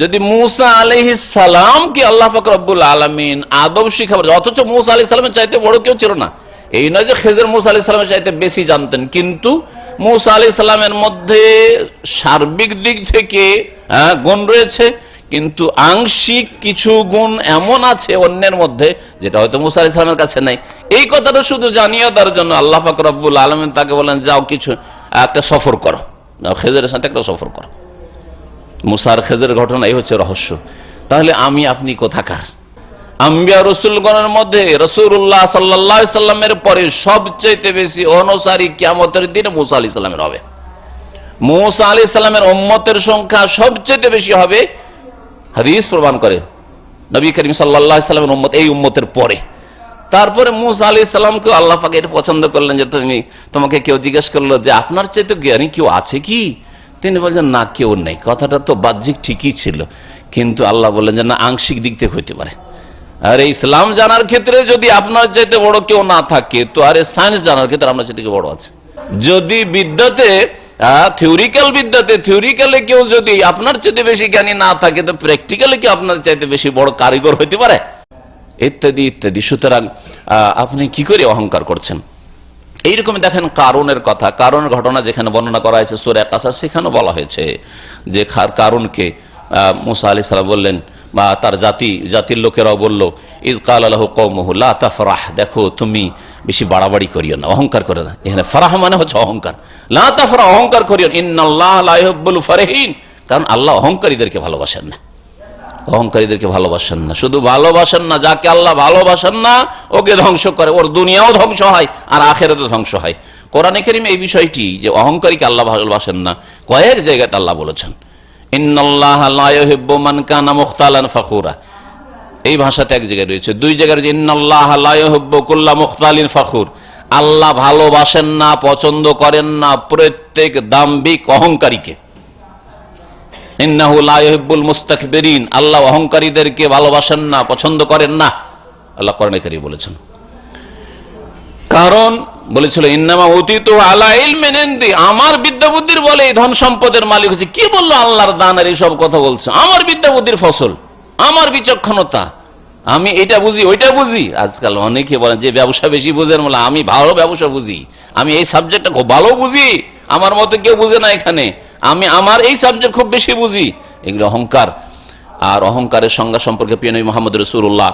যদি মুসা আলাইহিস সালামকে আল্লাহ পাক রব্বুল আলামিন আদব শিখাবেন, অথচ মুসা আলাইহিস সালামের চাইতে বড় কেউ ছিল না। এই নয় যে খেজর মুসা আলাইহিস সালামের চাইতে বেশি জানতেন, কিন্তু মুসা আলাইহিস সালামের মধ্যে সার্বিক দিক থেকে গুণ রয়েছে, কিন্তু আংশিক কিছু গুণ এমন আছে অন্যের মধ্যে যেটা হয়তো মুসা আলাইহিস সালামের কাছে নাই। এই কথাটা শুধু জানিয়ে দেওয়ার জন্য আল্লাহ পাক রব্বুল আলামিন তাকে বলেন যাও কিছু একটা সফর করো, খেজরের সাথে একটা সফর করো। মুসার খেজের ঘটনা এই হচ্ছে রহস্য। তাহলে আমি আপনি কোথাকার? আম্বিয়া রাসূলগণের মধ্যে রাসূলুল্লাহ সাল্লাল্লাহু আলাইহি সাল্লামের পরে সবচেয়ে বেশি অনুসারী কিয়ামতের দিনে মুসা আলাইহিস সালামের হবে। মুসা আলাইহিস সালামের উম্মতের সংখ্যা সবচেয়ে বেশি হবে, হাদিস প্রমাণ করে। নবী করিম সাল্লাল্লাহু আলাইহি সাল্লামের উম্মত এই উম্মতের পরে। তারপরে মুসা আলাইহিস সালামকে আল্লাহ পাক এটা পছন্দ করলেন যে তোমাকে কেউ জিজ্ঞেস করলো যে আপনার চেয়ে তো জ্ঞানী কেউ আছে কি? তিনি বলছেন না, কেউ নেই। কথাটা তো বাহ্যিক ঠিকই ছিল, কিন্তু আল্লাহ বললেন যে না, আংশিক দিক থেকে হইতে পারে। আর ইসলাম জানার ক্ষেত্রে যদি আপনার চাইতে বড় কেউ না থাকে, তো আরে সায়েন্স জানার ক্ষেত্রে আপনার চাইতে বড় আছে। যদি বিদ্যাতে থিওরিক্যালি কেউ যদি আপনার চাইতে বেশি জ্ঞানী না থাকে, তো প্র্যাকটিক্যালি কি আপনার চাইতে বেশি বড় কারিগর হইতে পারে? ইত্যাদি ইত্যাদি। সুতরাং আপনি কি করে অহংকার করছেন? এইরকম দেখেন কারুনের কথা, কারুনের ঘটনা যেখানে বর্ণনা করা হয়েছে সূরা কাসাস, সেখানে বলা হয়েছে যে কারুনকে মুসা আলাইহিস সালাম বললেন, বা তার জাতির লোকেরাও বলল, ইয ক্বালা লাহু কওমুহু লা তাফরাহ, দেখো তুমি বেশি বাড়াবাড়ি করিও না, অহংকার করে না। এখানে ফারাহ মানে হচ্ছে অহংকার। লা তাফরাহ, অহংকার করিও না। ইন্নাল্লাহা লা ইউহিব্বুল ফারিহিন, কারণ আল্লাহ অহংকারীদেরকে ভালোবাসেন না। শুধু ভালোবাসেন না, যাকে আল্লাহ ভালোবাসেন না ওকে ধ্বংস করে, ওর দুনিয়াও ধ্বংস হয় আর আখিরাতও ধ্বংস হয়। কোরআনে কারীমে এই বিষয়টি যে অহংকারীকে আল্লাহ ভালোবাসেন না কয়েক জায়গায় আল্লাহ বলেছেন, ইন্নাল্লাহা লা ইউহিব্বু মান কানা মুখতালান ফাখুরা। এই ভাষাতে এক জায়গায় রয়েছে, দুই জায়গায় রয়েছে ইন্নাল্লাহা লা ইউহিব্বু কুল্লা মুখতালিন ফাখুর। আল্লাহ ভালোবাসেন না, পছন্দ করেন না প্রত্যেক দাম্ভিক অহংকারীকে। ইন্নাহু লা ইউহিব্বুল মুস্তাকবিরিন, আল্লাহ অহংকারীদেরকে ভালোবাসেন না, পছন্দ করেন না, আল্লাহ কোরআনে কারীমে বলেছেন। কারণ বলেছিল ইন্নামা উতিতু আলা ইলমিন ইনদি, আমার বিদ্যা বুদ্ধির বলে এই ধন সম্পদের মালিক হচ্ছে। কি বললো আল্লাহর দান আর এইসব কথা বলছে? আমার বিদ্যা বুদ্ধির ফসল, আমার বিচক্ষণতা, আমি এটা বুঝি ওইটা বুঝি। আজকাল অনেকে বলেন যে ব্যবসা বেশি বুঝেন, বলে আমি ভালো ব্যবসা বুঝি, আমি এই সাবজেক্টটা খুব ভালো বুঝি, আমার মতো কেউ বুঝে না এখানে, আমি আমার এই সাবজেক্ট খুব বেশি বুঝি। এগুলো অহংকার। আর অহংকারের সংজ্ঞা সম্পর্কে প্রিয় নবী মুহাম্মদ রাসূলুল্লাহ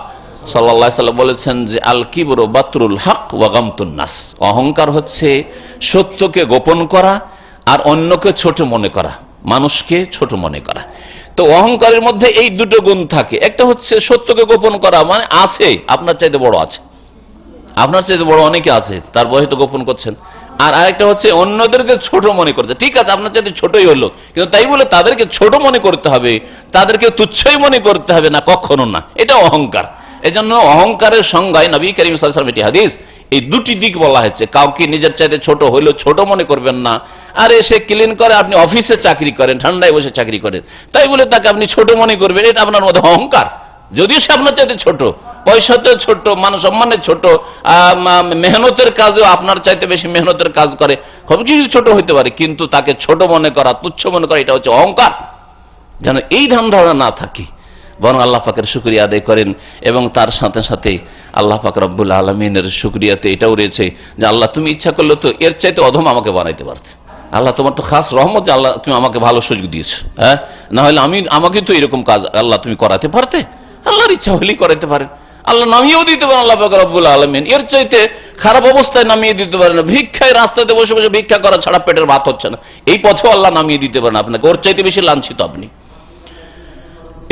সাল্লাল্লাহু আলাইহি ওয়াসাল্লাম বলেছেন যে আল কিবরু বাতরুল হক ওয়া গামতুন নাস, অহংকার হচ্ছে সত্যকে গোপন করা আর অন্যকে ছোট মনে করা, মানুষকে ছোট মনে করা। তো অহংকারের মধ্যে এই দুটো গুণ থাকে। একটা হচ্ছে সত্যকে গোপন করা, মানে আছে আপনার চাইতে বড় আছে, আপনার চাইতে বড় অনেকে আছে, তারপরে তো গোপন করছেন। আর আরেকটা হচ্ছে অন্যদেরকে ছোট মনে করছে। ঠিক আছে, আপনার চাইতে ছোটই হলো, কিন্তু তাই বলে তাদেরকে ছোট মনে করতে হবে, তাদেরকে তুচ্ছই মনে করতে হবে না, কখনো না। এটা অহংকার। এজন্য অহংকারের সংজ্ঞায় নবী করিম সাল্লাল্লাহু আলাইহি ওয়াসাল্লাম এটি হাদিস, এই দুটি দিক বলা হয়েছে। কাউকে নিজের চাইতে ছোট হইলেও ছোট মনে করবেন না। আর এসে ক্লিন করে, আপনি অফিসে চাকরি করেন, ঠান্ডায় বসে চাকরি করেন, তাই বলে তাকে আপনি ছোট মনে করবেন, এটা আপনার মধ্যে অহংকার। যদিও সে আপনার চাইতে ছোট, পয়সাতে ছোট, মান সম্মানের ছোট, মেহনতের কাজেও আপনার চাইতে বেশি মেহনতের কাজ করে, সব কিছু ছোট হইতে পারে, কিন্তু তাকে ছোট মনে করা, তুচ্ছ মনে করা, এটা হচ্ছে অহংকার। যেন এই ধ্যান ধারণা না থাকে, বরং আল্লাহ পাকের শুকরিয়া আদায় করেন। এবং তার সাথে সাথে আল্লাহ পাক রব্বুল আলামিনের শুকরিয়াতে এটাও রয়েছে যে আল্লাহ তুমি ইচ্ছা করলে তো এর চাইতে অধম আমাকে বানাইতে পারতে। আল্লাহ তোমার তো খাস রহমত যে আল্লাহ তুমি আমাকে ভালো সুযোগ দিয়েছো, হ্যাঁ, না হলে আমাকে তো এরকম কাজ আল্লাহ তুমি করাতে পারতে। আল্লাহর ইচ্ছা হলেই করাতে পারেন, আল্লাহ নামিয়েও দিতে পারেন। আল্লাহ পাক রব্বুল আলামিন এর চাইতে খারাপ অবস্থায় নামিয়ে দিতে পারেন না। ভিক্ষায় রাস্তাতে বসে বসে ভিক্ষা করা ছাড়া পেটের ভাত হচ্ছে না, এই পথেও আল্লাহ নামিয়ে দিতে পারেন আপনাকে, ওর চাইতে বেশি লাঞ্ছিত আপনি।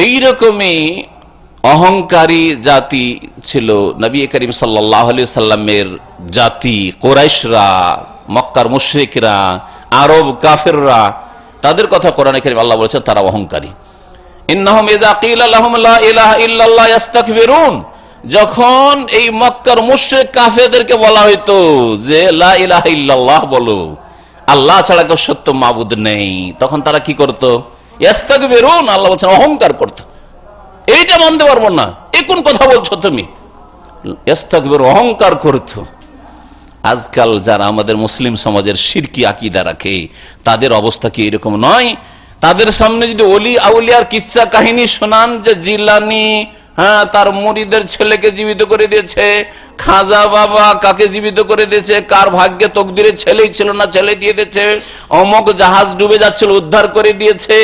এইরকমই অহংকারী জাতি ছিল নবী করিম সাল্লাল্লাহু আলাইহি সাল্লামের জাতি, কুরাইশরা, মক্কার মুশরিকরা, আরব কাফেররা, তাদের কথা কোরআনে কারীম আল্লাহ বলেছে তারা অহংকারী। ইন্নাহুম ইযা কিলা লাহুম লা ইলাহা ইল্লাল্লাহ ইস্তাকবিরুন, যখন এই মক্কার মুশরিক কাফেরদেরকে বলা হইতো যে লা ইলাহা ইল্লাল্লাহ বলো, আল্লাহ ছাড়া কেউ সত্য মাবুদ নেই, তখন তারা কি করত? ইস্তাকবিরুন, আল্লাহ বলেছেন অহংকার করত। এইটা মানতে পারবো না, এ কোন কথা বলছো তুমি? ইস্তাকবির, অহংকার করত। আজকাল যারা আমাদের মুসলিম সমাজের শিরকি আকীদা রাখে, তাদের অবস্থা কি এরকম নয়? তাদের সামনে যদি ওলি আউলিয়ার কিচ্ছা কাহিনী শোনান যে জিলানী তার মুরিদের ছেলেকে জীবিত করে দিয়েছে, খাজা বাবা কাকে জীবিত করে দিয়েছে, কার ভাগ্যে তকদিরে ছেলেই ছিল না ছেলে দিয়ে দিয়েছে, অমক জাহাজ ডুবে যাচ্ছিল উদ্ধার করে দিয়েছে,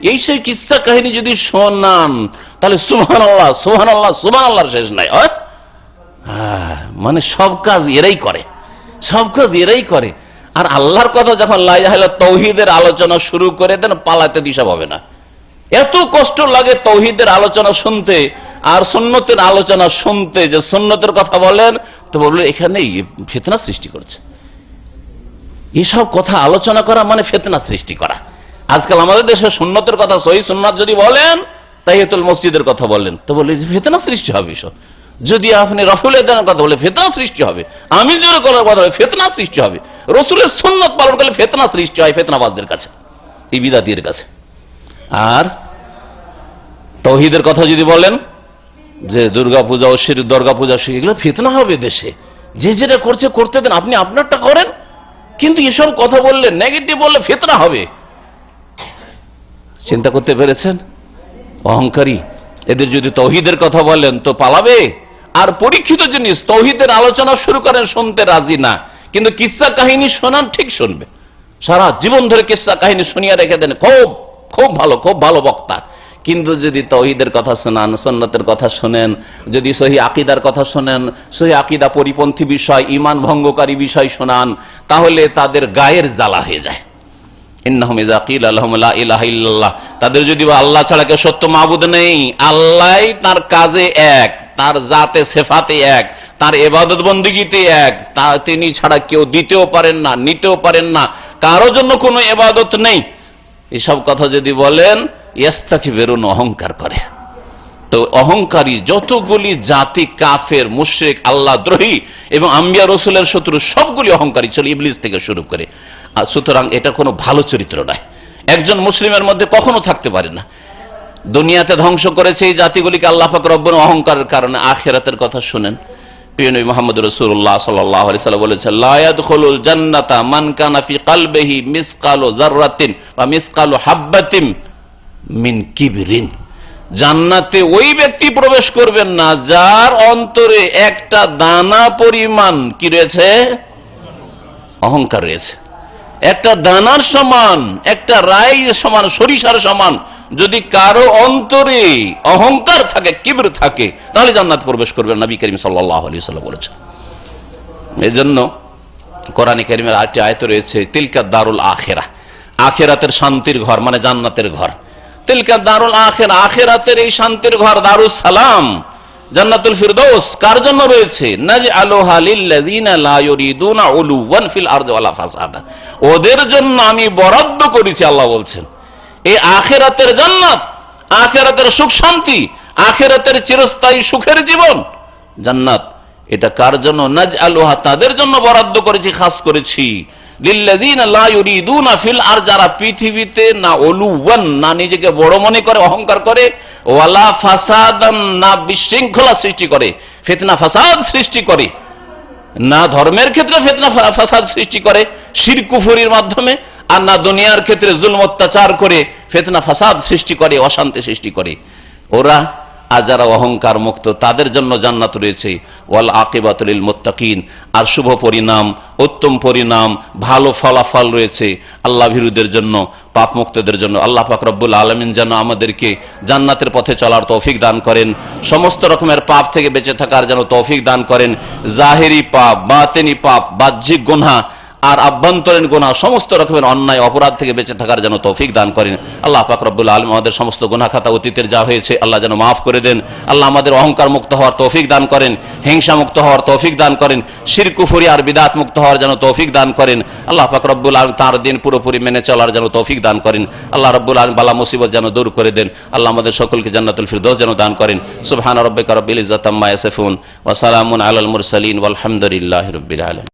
এই সেই কিচ্ছা কাহিনী যদি শোনান তাহলে সুবহানাল্লাহ সুবহানাল্লাহ সুবহানাল্লাহর শেষ নাই। মানে সব কাজ এরাই করে, সব কাজ এরাই করে। আর আল্লাহর কথা যখন লা ইলাহা ইল্লাল্লাহ তাওহীদের আলোচনা শুরু করে দেন, পালাতে দিশা পাবে না। এত কষ্ট লাগে তাওহীদের আলোচনা শুনতে আর সুন্নতের আলোচনা শুনতে, যে সুন্নতের কথা বলেন তো বললেন এখানেই ফিতনা সৃষ্টি করছে। এসব কথা আলোচনা করা মানে ফিতনা সৃষ্টি করা। আজকাল আমাদের দেশে সুন্নতের কথা, সহিহ সুন্নাত যদি বলেন, তাহিয়াতুল মসজিদের কথা বলেন তো বলে ফিতনা সৃষ্টি হবে। এসব যদি আপনি রাসূলের দানের কথা বলে ফিতনা সৃষ্টি হবে, আমি জোরে করার কথা বলে ফিতনা সৃষ্টি হবে, রাসূলের সুন্নাত পালন করলে ফিতনা সৃষ্টি হয় ফিতনাবাজদের কাছে, এই বিদাতীদের কাছে। আর তাওহীদের কথা যদি বলেন যে দুর্গাপূজা ও শিরক, দুর্গাপূজা শিরক, এগুলো ফিতনা হবে দেশে। যে যেটা করছে করতে দেন, আপনি আপনারটা করেন। কিন্তু এসব কথা বললে, নেগেটিভ বললে ফিতনা হবে। চিন্তা করতে পেরেছেন? অহংকারী এদের যদি তাওহীদের কথা বলেন তো পালাবে। আর পরীক্ষিত জিনিস, তাওহীদের আলোচনা শুরু করেন, শুনতে রাজি না, কিন্তু কিসসা কাহিনী শোনান ঠিক শুনবে, সারা জীবন ধরে কিসসা কাহিনী শুনিয়ে রেখে দেন, খুব খুব ভালো, খুব ভালো বক্তা। কিন্তু যদি তাওহীদের কথা শোনান, সুন্নতের কথা শোনেন, যদি সহিহ আকীদার কথা শোনেন, সহিহ আকীদা পরিপন্থী বিষয়, ঈমান ভঙ্গকারী বিষয় শোনান, তাহলে তাদের গায়ের জ্বালা হয়ে যায়। ইন্নাহুম ইযা কিলা লাহুম লা ইলাহা ইল্লাল্লাহ, তাদের যদি আল্লাহ ছাড়া কেউ সত্য মাবুদ নেই, আল্লাহই তার কাজে এক, তার জাতে সিফাতে এক, তার ইবাদত বন্দেগীতে এক, তিনি ছাড়া কেউ দিতেও পারেন না, নিতেও পারেন না, কারো জন্য কোনো ইবাদত নেই, এসব কথা যদি বলেন ইস্তাকবিরুন, অহংকার করে। তো অহংকারী যতগুলি জাতি কাফের, মুশরিক, আল্লাহ দ্রোহী এবং আম্বিয়া রসুলের শত্রু সবগুলি অহংকারী ছিল, ইবলিস থেকে শুরু করে। সুতরাং এটা কোনো ভালো চরিত্র নয়, একজন মুসলিমের মধ্যে কখনো থাকতে পারে না। দুনিয়াতে ধ্বংস করেছে এই জাতিগুলিকে আল্লাহ পাক রব্বুল অহংকারের কারণে। আখিরাতের কথা শুনেন, প্রিয় নবী মুহাম্মদ রাসূলুল্লাহ সাল্লাল্লাহু আলাইহি ওয়াসাল্লাম বলেছেন, লা ইয়াদখুলুল জান্নাতা মান কানা ফি কলবিহি মিসকালু যাররাতিন বা মিসকালু হাববাতিন মিন কিবরিন। জান্নাতে ওই ব্যক্তি প্রবেশ করবেন না যার অন্তরে একটা দানা পরিমাণ কি রয়েছে? অহংকার রয়েছে। একটা দানার সমান, একটা রাই সমান, সরিষার সমান যদি কারো অন্তরে অহংকার থাকে, কিবর থাকে, তাহলে জান্নাত প্রবেশ করবেন, নবী করিম সাল্লাল্লাহু আলাইহি ওয়াসাল্লাম বলেছেন। এজন্য কোরআনে কারীমের আরেকটি আয়াত রয়েছে, তিলকা দারুল আখিরাহ, আখিরাতের শান্তির ঘর মানে জান্নাতের ঘর। তিলকা দারুল আখিরাহ, আখিরাতের এই শান্তির ঘর, দারুস সালাম, জান্নাতুল ফিরদৌস কার জন্য রয়েছে? নাজআলুহা লিল্লাযিনা লা ইউরিদুনা উলুওয়ান ফিল আরদি ওয়ালা ফাসাদা, ওদের জন্য আমি বরাদ্দ করেছি, আল্লাহ বলছেন। এই আখিরাতের জান্নাত, আখিরাতের সুখ শান্তি, আখিরাতের চিরস্থায়ী সুখের জীবন জান্নাত, এটা কার জন্য? নাজআলুহা, তাদের জন্য বরাদ্দ করেছি, খাস করেছি। লিল্লাযিনা লা ইউরিদুনা ফিল আরদি, যারা পৃথিবীতে না উলুওয়ান, না নিজেকে বড় মনে করে, অহংকার করে, ওয়ালা ফাসাদান, না বিশৃঙ্খলা সৃষ্টি করে, ফিতনা ফাসাদ সৃষ্টি করে, না ধর্মের ক্ষেত্রে ফিতনা ফাসাদ সৃষ্টি করে শিরক কুফরির মাধ্যমে, আর না দুনিয়ার ক্ষেত্রে জুলম অত্যাচার করে ফিতনা ফাসাদ সৃষ্টি করে, অশান্তি সৃষ্টি করে। ওরা আর যারা অহংকার মুক্ত, তাদের জন্য জান্নাত রয়েছে। ওয়াল আকিবাতুল লিল মুত্তাকিন, আর শুভ পরিণাম, উত্তম পরিণাম, ভালো ফলাফল রয়েছে আল্লাহ ভীরুদের জন্য, পাপ মুক্তদের জন্য। আল্লাহ পাক রব্বুল আলামিন যেন আমাদেরকে জান্নাতের পথে চলার তৌফিক দান করেন, সমস্ত রকমের পাপ থেকে বেঁচে থাকার যেন তৌফিক দান করেন। জাহেরি পাপ, বাতেনি পাপ, বাহ্যিক গুনাহ আর আভ্যন্তরীণ গুনাহ, সমস্ত রকমের অন্যায় অপরাধ থেকে বেঁচে থাকার যেন তৌফিক দান করেন। আল্লাহ পাক রব্বুল আলামিন আমাদের সমস্ত গুনাহ খাতা অতীতের যা হয়েছে আল্লাহ যেন মাফ করে দেন। আল্লাহ আমাদের অহংকার মুক্ত হওয়ার তৌফিক দান করেন, হিংসা মুক্ত হওয়ার তৌফিক দান করেন, শিরক কুফরি আর বিদআত মুক্ত হওয়ার যেন তৌফিক দান করেন। আল্লাহ পাক রব্বুল আলামিন তার দিন পুরোপুরি মেনে চলার যেন তৌফিক দান করেন। আল্লাহ রব্বুল আলামিন বালা মুসিবত যেন দূর করে দেন। আল্লাহ আমাদের সকলকে জান্নাতুল ফিরদৌস যেন দান করেন। সুবহান রাব্বিকা রাব্বিল ইজ্জাতি আম্মা ইয়াসিফুন ওয়া সালামুন আলাল মুরসালিন ওয়াল হামদুলিল্লাহি রাব্বিল আলামিন।